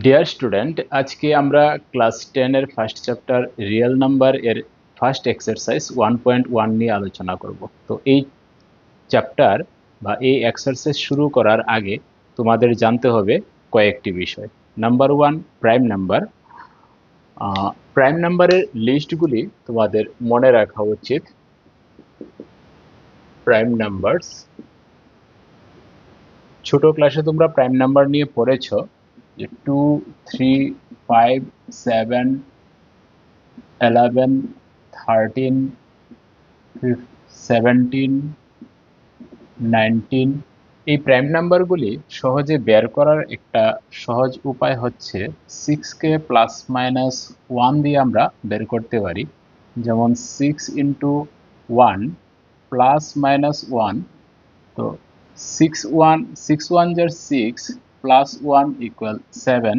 Dear student, আজকে আমরা class 10 এর ফার্স্ট চ্যাপ্টার রিয়েল নাম্বার এর ফার্স্ট এক্সারসাইজ 1.1 নিয়ে আলোচনা করব। তো এই চ্যাপ্টার বা এই এক্সারসাইজ শুরু করার আগে তোমাদের জানতে হবে কয়েকটি বিষয়। Number 1, prime number. প্রাইম নাম্বারের লিস্টগুলি তোমাদের মনে রাখা উচিত। প্রাইম নাম্বারস, ছোট ক্লাসে তোমরা প্রাইম নাম্বার নিয়ে পড়েছো যে 2, 3, 5, 7, 11, 13, 17, 19। এই প্রাইম নাম্বারগুলি সহজে বের করার একটা সহজ উপায় হচ্ছে 6কে প্লাস মাইনাস 1 দিয়ে আমরা বের করতে পারি। যেমন 6 ইন্টু 1 প্লাস মাইনাস 1। তো 6 1 যার 6 প্লাস 1 ইকুয়াল 7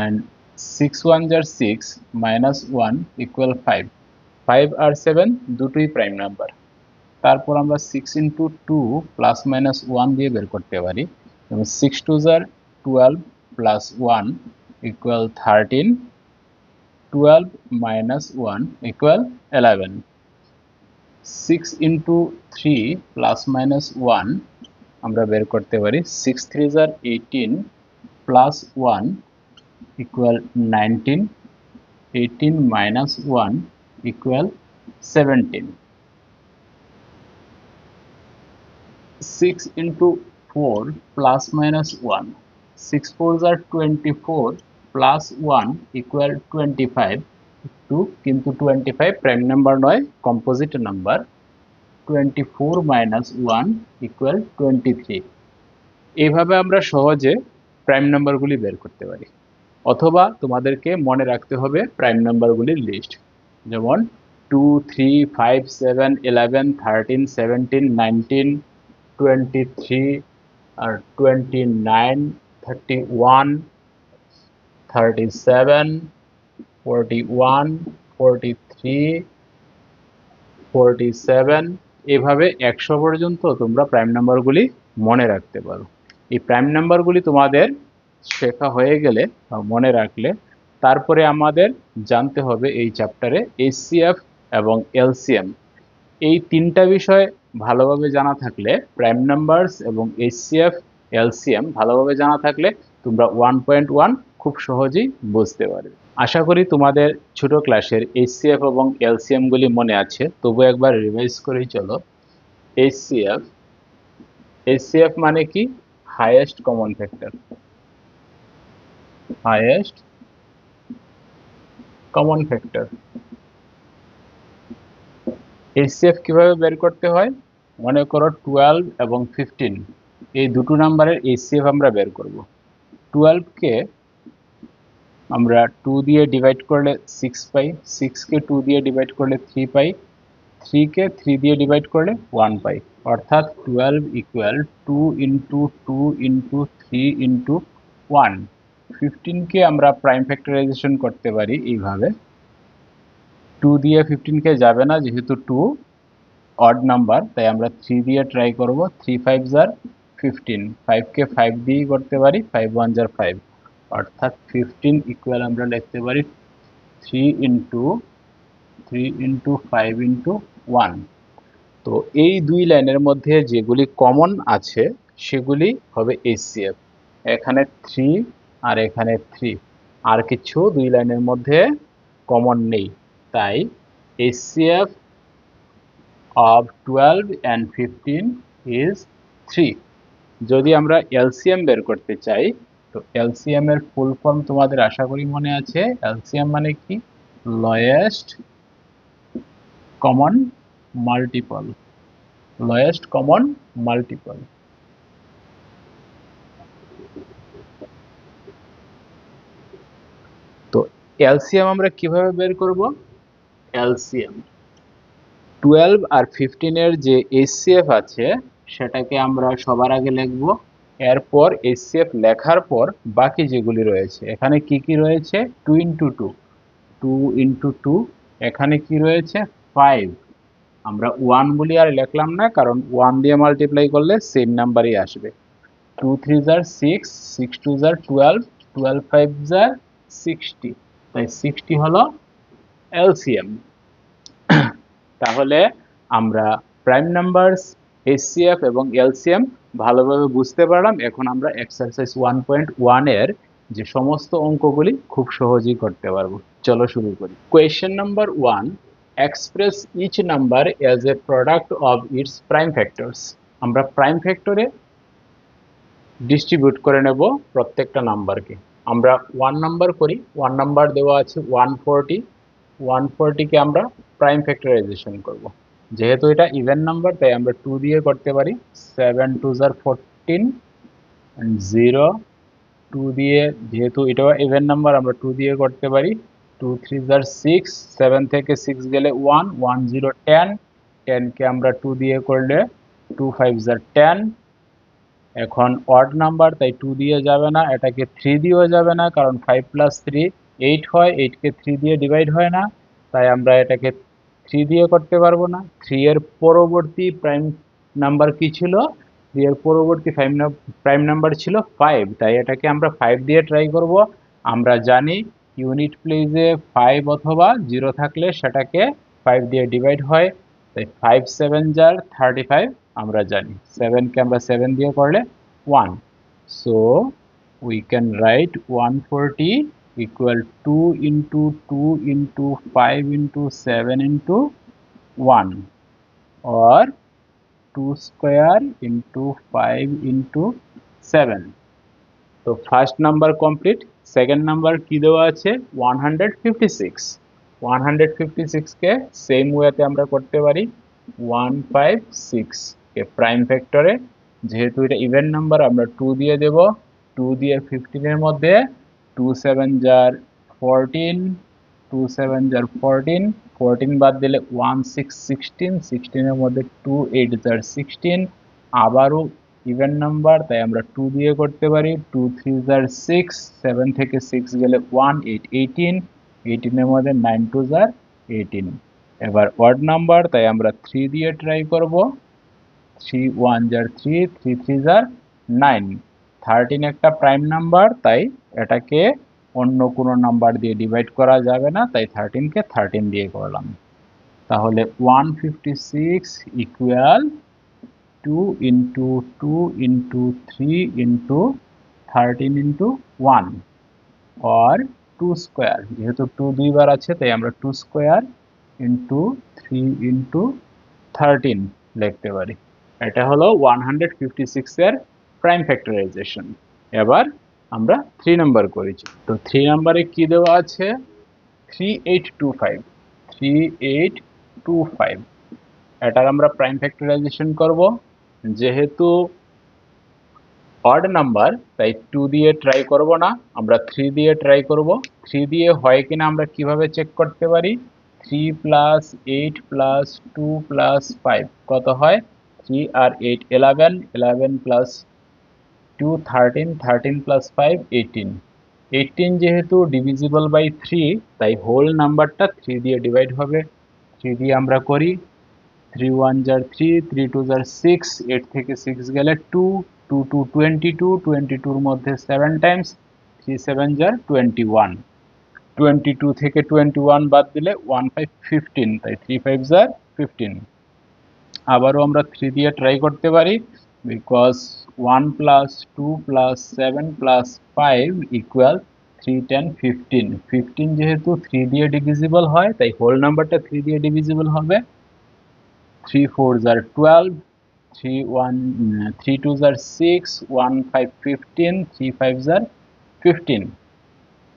and 6 1 যার 6 মাইনাস 1 ইকুয়াল 5। 5 আর 7 দুটোই প্রাইম নাম্বার। তারপর আমরা 6 ইন্টু 2 প্লাস মাইনাস 1 দিয়ে বের করতে পারি। যেমন 6 2 যার 12 plus 1 equal 13, 12 minus 1 equal 11। 6 into 3 plus minus 1 আমরা বের করতে পারি। 6 3 যার 18 plus 1 equal 19, 18 minus 1 equal 17। 6 into 4 plus minus 1, 6 4s are 24 plus 1 equal 25। কিন্তু 25 প্রাইম নাম্বার নয়, কম্পোজিট নাম্বার। 24 minus 1 equal 23। এইভাবে আমরা সহজে প্রাইম নাম্বারগুলি বের করতে পারি। অথবা তোমাদেরকে মনে রাখতে হবে প্রাইম নাম্বারগুলির লিস্ট। যেমন 2, 3, 5, 7, 11, 13, 17, 19, 23 আর 29, 31, 37, 41, 43, 47। এভাবে 100 পর্যন্ত তোমরা প্রাইম নাম্বারগুলি মনে রাখতে পারো। এই প্রাইম নাম্বারগুলি তোমাদের শেখা হয়ে গেলে বা মনে রাখলে তারপরে আমাদের জানতে হবে এই চ্যাপ্টারে এইচসিএফ এবং এলসিএম। এই তিনটা বিষয় ভালোভাবে জানা থাকলে, প্রাইম নাম্বারস এবং এইচসিএফ এলসিএম ভালোভাবে জানা থাকলে তোমরা 1.1 খুব সহজেই বুঝতে পারবে। আশা করি তোমাদের ছোট ক্লাসের এইচসিএফ এবং এলসিএম গুলি মনে আছে, তবু একবার রিভাইজ করেই চলো। এইচসিএফ, এইচসিএফ মানে কি? Highest common factor. Highest common factor. HCF কিভাবে বের করতে হয়? মনে করো 12 এবং 15, এই দুটো নাম্বারের এইচসিএফ আমরা বের করব। 12 কে আমরা 2 দিয়ে ডিভাইড করলে 6 পাই, 6 কে 2 দিয়ে ডিভাইড করলে 3 পাই, 3 কে 3 দিয়ে ডিভাইড করলে 1 পাই। অর্থাৎ 12 ইকুয়াল 2 ইন্টু 2 ইন্টু 3 ইন্টু 1। 15 কে আমরা প্রাইম ফ্যাক্টরাইজেশন করতে পারি এইভাবে। 2 দিয়ে 15 কে যাবে না, যেহেতু 2 অড নাম্বার, তাই আমরা 3 দিয়ে ট্রাই করব। 3 5 যার 15, 5 কে 5 দিয়েই করতে পারি, 5 1 যার 5। অর্থাৎ 15 ইকুয়াল আমরা লিখতে পারি 3 ইন্টু 5 ইন্টু 1। তো এই দুই লাইনের মধ্যে যেগুলি কমন আছে সেগুলি হবে এইচসিএফ। এখানে 3 আর এখানে 3, আর কিছু দুই লাইনের মধ্যে কমন নেই, তাই এইচসিএফ of 12 and 15 is 3. যদি আমরা এলসিএম বের করতে চাই, তো এলসিএম এর ফুল ফর্ম তোমাদের আশা করি মনে আছে। এলসিএম মানে কি? Lowest common multiple. Lowest common multiple. তো এলসিএম আমরা কিভাবে বের করব? এলসিএম 12 আর 15 এর যে এইচসিএফ আছে সেটাকে আমরা সবার আগে লিখব। এরপর এইচসিএফ লেখার পর বাকি যেগুলি রয়েছে, এখানে কি কি রয়েছে? 2 ইন্টু 2, 2 ইন্টু 2। এখানে কি রয়েছে? 5। আমরা 1 বলি আর লিখলাম না, কারণ 1 দিয়ে মাল্টিপ্লাই করলে সেম নাম্বারই আসবে। 2 3 যার 6, 6 2 যার 12, 12 5 জার 60, তাই 60 হলো এলসিএম। তাহলে আমরা প্রাইম নাম্বারস, এইচসিএফ এবং এলসিএম ভালোভাবে বুঝতে পারলাম। এখন আমরা এক্সারসাইজ 1.1 এর যে সমস্ত অঙ্কগুলি খুব সহজেই করতে পারবো। চলো শুরু করি। Question number 1, express each number as a product of its prime factors. আমরা প্রাইম ফ্যাক্টরে ডিস্ট্রিবিউট করে নেব প্রত্যেকটা নাম্বারকে। আমরা 1 নাম্বার করি। 1 নাম্বার দেওয়া আছে 140, 140 কে আমরা প্রাইম ফ্যাক্টরাইজেশন করব। যেহেতু এটা ইভেন নাম্বার তাই আমরা 2 দিয়ে করতে পারি। 7 2 জার 14 0, 2 দিয়ে, যেহেতু এটাও ইভেন নাম্বার আমরা 2 দিয়ে করতে পারি। 2 3 জার 6, 7 থেকে 6 গেলে 1, 1 0 10, 10 কে আমরা 2 দিয়ে করলে 2 5 জার 10। এখন অড নাম্বার তাই 2 দিয়ে যাবে না, এটাকে 3 দিয়েও যাবে না, কারণ 5 প্লাস 3 8 হয়, 8 কে 3 দিয়ে ডিভাইড হয় না, তাই আমরা এটাকে 3 দিয়ে করতে পারবো না। 3 এর পরবর্তী প্রাইম নাম্বার কি ছিল? 3 এর পরবর্তী প্রাইম নাম্বার ছিল 5, তাই এটাকে আমরা 5 দিয়ে ট্রাই করব। আমরা জানি ইউনিট প্লেসে 5 অথবা 0 থাকলে সেটাকে 5 দিয়ে ডিভাইড হয়, তাই 5 7 জার 35 আমরা জানি। 7 কে আমরা 7 দিয়ে করলে 1, so we can write 140 equal 2 into 2 into 5 into 7 into 1, or 2 square into 5 into 7. তো first number complete. Second number কি দেওয়া আছে? 156। 156 কে সেম ওয়েতে আমরা করতে পারি। 156 কে প্রাইম ফ্যাক্টরে, যেহেতু এটা ইভেন নাম্বার আমরা 2 দিয়ে দেব। 2 দিয়ে 15 এর মধ্যে 2 7 জার 14, 2 7 জার 14, 14 বাদ দিলে 1 6 16, 16 এর মধ্যে 2 8 জার 16, আবারও ইভেন নাম্বার তাই আমরা 2 দিয়ে করতে পারি। 2 3 জার 6, 7 থেকে 6 গেলে 1 8 18, 18 এর মধ্যে 9 2 জার 18। এবার অড নাম্বার তাই আমরা 3 দিয়ে ট্রাই করব। 3 1 জার 3, 3 3 জার 9। 13 একটা প্রাইম নাম্বার, তাই এটাকে অন্য কোনো নাম্বার দিয়ে ডিভাইড করা যাবে না, তাই 13 কে 13 দিয়ে করলাম। তাহলে 156 equal 2 into 2 into 3 into 13 into 1, or 2 square, যেহেতু 2 দুইবার আছে তাই আমরা 2 স্কোয়ার into 3 into 13 লিখতে পারি। এটা হলো 156 এর প্রাইম ফ্যাক্টরাইজেশন। এবার আমরা 3 নাম্বার করেছি। তো 3 নাম্বারে কি দেওয়া আছে? 3825, 3825। এটার আমরা প্রাইম ফ্যাক্টরাইজেশন করব। যেহেতু অড নাম্বার তাই 2 দিয়ে ট্রাই করব না, আমরা 3 দিয়ে ট্রাই করব। 3 দিয়ে হয় কিনা আমরা কিভাবে চেক করতে পারি? 3 প্লাস 8 প্লাস 2 প্লাস 5 কত হয়? 3 আর 8 11, 11 প্লাস 2 13, 13 প্লাস 5 18। 18 যেহেতু ডিভিজিবল বাই 3, তাই হোল নাম্বারটা 3 দিয়ে ডিভাইড হবে। 3 দিয়ে আমরা করি। 3 1 জার 3, 3 2 জার 6, 8 থেকে 6 গেলে 2, 2 2 22, 22 এর মধ্যে 7 টাইমস, 3 7 জার 21। 22 থেকে 21 বাদ দিলে 1 5 15, তাই 3 5 জার 15। আবারও আমরা 3 দিয়ে ট্রাই করতে পারি, because 1 plus 2 plus 7 plus 5 equal 3 10 15। 15 যেহেতু 3 দিয়ে ডিভিজিবল হয়, তাই হোল নাম্বারটা 3 দিয়ে ডিভিজিবল হবে। 3 4 জার 12, 3 2 জার 6, 1 5 15, 3 5 জার 15।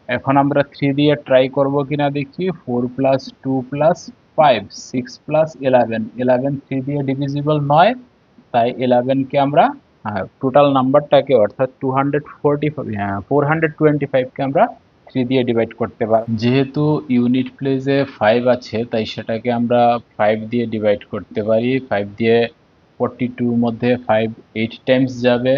এখন আমরা 3 দিয়ে ট্রাই করব কিনা দেখি। 4 প্লাস 2 প্লাস 5, 6 প্লাস 11, 11 3 দিয়ে ডিভিজিবল নয়, তাই 11 কে আমরা টোটাল নাম্বারটাকে অর্থাৎ 425 কে আমরা 3 দিয়ে ডিভাইড করতে পারি। যেহেতু ইউনিট প্লেসে 5 আছে, তাই সেটাকে আমরা 5 দিয়ে ডিভাইড করতে পারি। 5 দিয়ে 42 এর মধ্যে 5 8 টাইমস যাবে।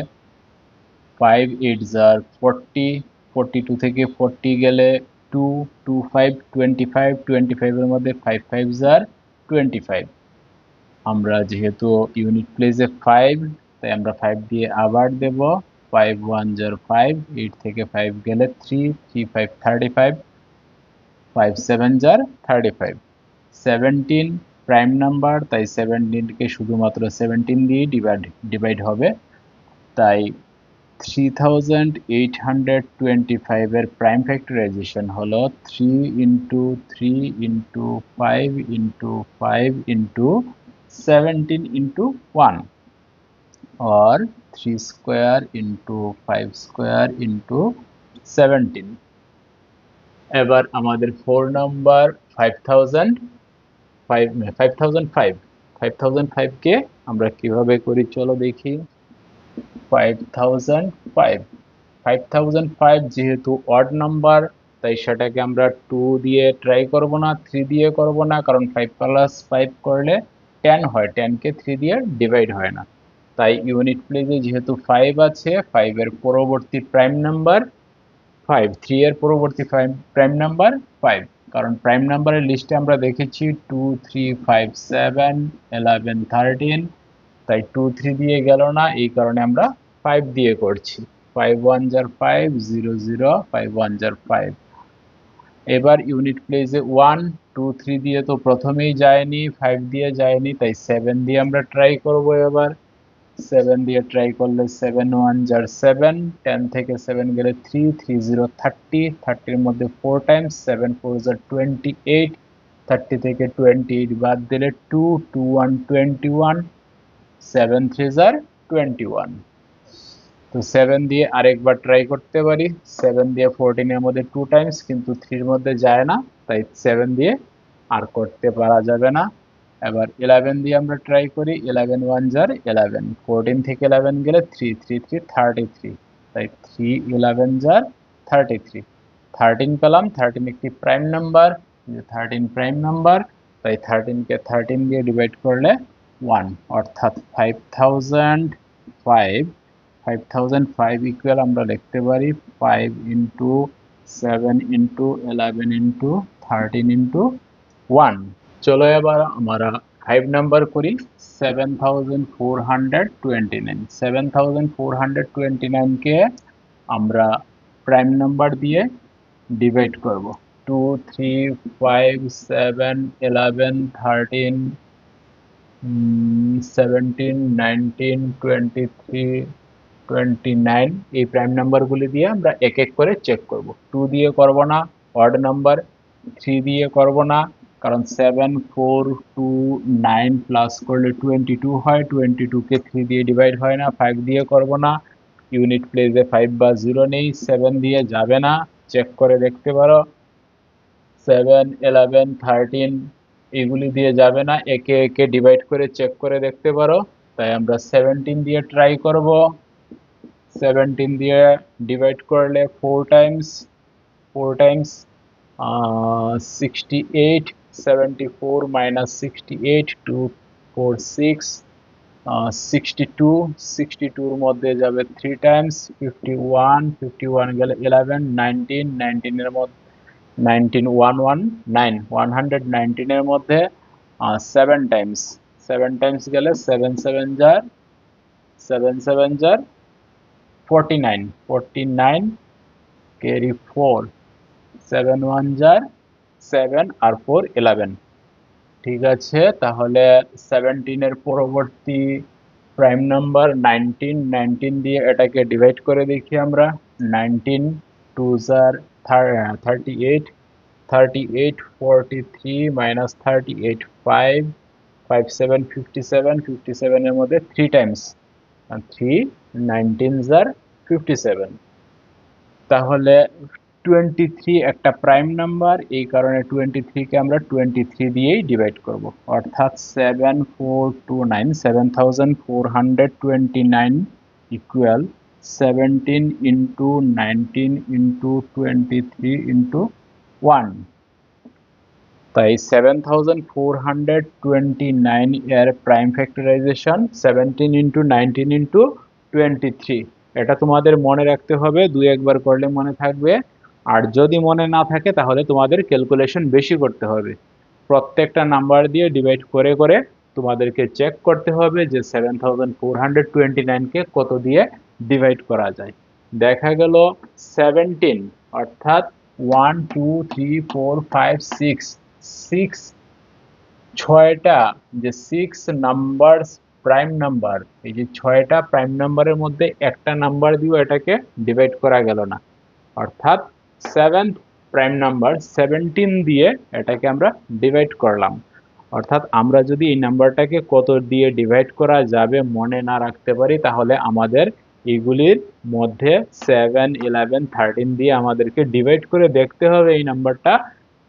5 8 জার 40, 42 থেকে 40 গেলে 2 2 5 25, 25 এর মধ্যে 5 5 জার 25। আমরা যেহেতু ইউনিট প্লেসে 5, তাই আমরা 5 দিয়ে আবার দেব। 5 1 0 5, 8 থেকে 5 গেলে 3, 3 5 35, 5 7 0 35, 17 প্রাইম নাম্বার, তাই 17কে শুধুমাত্র 17 দিয়ে ডিভাইড হবে, তাই 3825 এর প্রাইম ফ্যাক্টরাইজেশন হলো 3 into 3 into 5 into 5 into 17 into 1, or 3 square into 5 square into 17। এবার আমাদের 4 নাম্বার 5005 কে আমরা কিভাবে করি চলো দেখি। 5005 যেহেতু অড নাম্বার, তাই সেটাকে আমরা 2 দিয়ে ট্রাই করব না, 3 দিয়ে করব না, কারণ 5 প্লাস 5 করলে 10 হয়, 10 কে 3 দিয়ে ডিভাইড হয় না। তাই ইউনিট প্লেসে যেহেতু 5 আছে, 5 এর পরবর্তী প্রাইম নাম্বার 5, 3 এর পরবর্তী প্রাইম নাম্বার 5, কারণ প্রাইম নাম্বারের লিস্টে আমরা দেখেছি 2 3 5 7 11 13, তাই 2 3 দিয়ে গেল না, এই কারণে আমরা 5 দিয়ে করছি। 5 1 jar 5 0 0, 5 1 jar 5। এবার ইউনিট প্লেসে 1 2 3 দিয়ে তো প্রথমেই যায়নি, 5 দিয়ে যায়নি, তাই 7 দিয়ে আমরা ট্রাই করব। এবার 7 দিয়ে ট্রাই করলে 7 1 jar 7, 10 থেকে 7 গেলে 3, 3 0 30, 30 এর মধ্যে 4 টাইমস, 7 4 jar 28, 30 থেকে 28 বাদ দিলে 2, 2 1 21, 7 3 jar 21। তো 7 দিয়ে আরেকবার ট্রাই করতে পারি। 7 দিয়ে 14 এর মধ্যে 2 টাইমস, কিন্তু 3 এর মধ্যে যায় না, তাই 7 দিয়ে আর করতে পারা যাবে না। এবার 11 দিয়ে আমরা ট্রাই করি। 11 1 jar 11, 14 থেকে 11 গেলে 3, 3 3 33, তাই 3 11 jar 33, 13 পেলাম। 13 একটি প্রাইম নাম্বার, 13 প্রাইম নাম্বার, তাই 13 কে 13 দিয়ে ডিভাইড করলে 1, অর্থাৎ 5005 ইকুয়াল আমরা লিখতে পারি 5 ইন্টু 7 ইন্টু 11 ইন্টু 13 ইন্টু 1। চলো এবার আমরা 5 নাম্বার করি। 7429, 7429 কে আমরা প্রাইম নাম্বার দিয়ে ডিভাইড করব। 2 3 5 7 11 13 17 19 23 29, এই প্রাইম নাম্বারগুলি দিয়ে আমরা এক এক করে চেক করব। 2 দিয়ে করব না, অড নাম্বার। 3 দিয়ে করব না, কারণ 7 4 2 9 প্লাস করলে 22 হয়, 22 কে 3 দিয়ে ডিভাইড হয় না। 5 দিয়ে করব না, ইউনিট প্লেসে 5 বা 0 নেই। 7 দিয়ে যাবে না, চেক করে দেখতে পারো। 7 11 13 এগুলি দিয়ে যাবে না, একে একে ডিভাইড করে চেক করে দেখতে পারো। তাই আমরা 17 দিয়ে ট্রাই করব। 17 দিয়ে ডিভাইড করলে 4 টাইমস, 68, 74 minus 68, 2 4 6, 62, 62 এর মধ্যে যাবে 3 টাইমস, 51, 51 গেলে 11, 19, 19 এর মধ্যে 19 1 1 9, 119 এর মধ্যে 7 টাইমস, 7 টাইমস গেলে 7 7 jar 49, 49 carry 4, 7 1 jar 7 আর 4 11। ঠিক আছে, তাহলে 17 এর পরবর্তী প্রাইম নাম্বার 19, 19 দিয়ে এটাকে ডিভাইড করে দেখি আমরা। 19 2 jar 38, 38 43 minus 38 5, 5 7 57, 57 এর মধ্যে 3 টাইমস, 3 19 jar 57। তাহলে 23 একটা প্রাইম নাম্বার, এই কারণে 23 কে আমরা 23 দিয়েই ডিভাইড করব, অর্থাৎ 7429, 7429 ইকুয়াল 17 ইন্টু 19 ইন্টু 23 ইন্টু 1। তাই 7429 এর প্রাইম ফ্যাক্টরাইজেশন 17 ইন্টু 19 ইন্টু 23। এটা তোমাদের মনে রাখতে হবে, দুই একবার করলে মনে থাকবে। আর যদি মনে না থাকে তাহলে তোমাদের ক্যালকুলেশন বেশি করতে হবে। প্রত্যেকটা নাম্বার দিয়ে ডিভাইড করে করে তোমাদেরকে চেক করতে হবে যে 7429 কে কত দিয়ে ডিভাইড করা যায়। দেখা গেল 17 অর্থাৎ 1 2 3 4 5 6 6 ছয়টা যে 6 নাম্বার প্রাইম নাম্বার, এই যে 6টা প্রাইম নাম্বারের মধ্যে একটা নাম্বার দিয়েও এটাকে ডিভাইড করা গেল না, অর্থাৎ 7th প্রাইম নাম্বার 17 দিয়ে এটাকে আমরা ডিভাইড করলাম। অর্থাৎ আমরা যদি এই নাম্বারটাকে কত দিয়ে ডিভাইড করা যাবে মনে না রাখতে পারি, তাহলে আমাদের এগুলির মধ্যে 7 11 13 দিয়ে আমাদেরকে ডিভাইড করে দেখতে হবে এই নাম্বারটা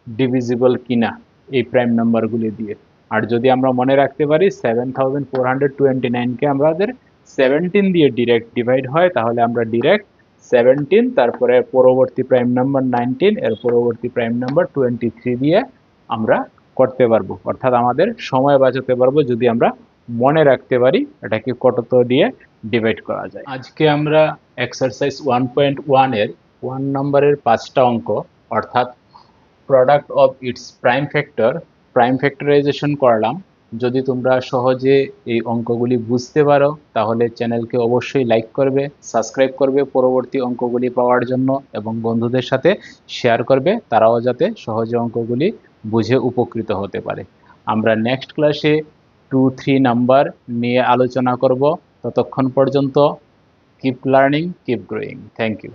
ডিভিজিবল কিনা এই প্রাইম নাম্বারগুলি দিয়ে। আর যদি আমরা মনে রাখতে পারি 7429কে আমাদের 17 দিয়ে ডিরেক্ট ডিভাইড হয়, তাহলে আমরা ডিরেক্ট 17 তারপরে পরবর্তী প্রাইম নাম্বার 19 এর পরবর্তী প্রাইম নাম্বার 23 দিয়ে আমরা করতে পারবো। অর্থাৎ আমাদের সময় বাঁচাতে পারবো যদি আমরা মনে রাখতে পারি এটাকে কত দিয়ে ডিভাইড করা যায়। আজকে আমরা এক্সারসাইজ 1.1 এর 1 নম্বরের 5টা অঙ্ক অর্থাৎ product of its prime factorisation করলাম। যদি তোমরা সহজে এই অঙ্কগুলি বুঝতে পারো তাহলে চ্যানেলকে অবশ্যই লাইক করবে, সাবস্ক্রাইব করবে পরবর্তী অঙ্কগুলি পাওয়ার জন্য, এবং বন্ধুদের সাথে শেয়ার করবে, তারাও যাতে সহজে অঙ্কগুলি বুঝে উপকৃত হতে পারে। আমরা নেক্সট ক্লাসে 2 3 নাম্বার নিয়ে আলোচনা করব। ততক্ষণ পর্যন্ত keep learning, keep growing. Thank you.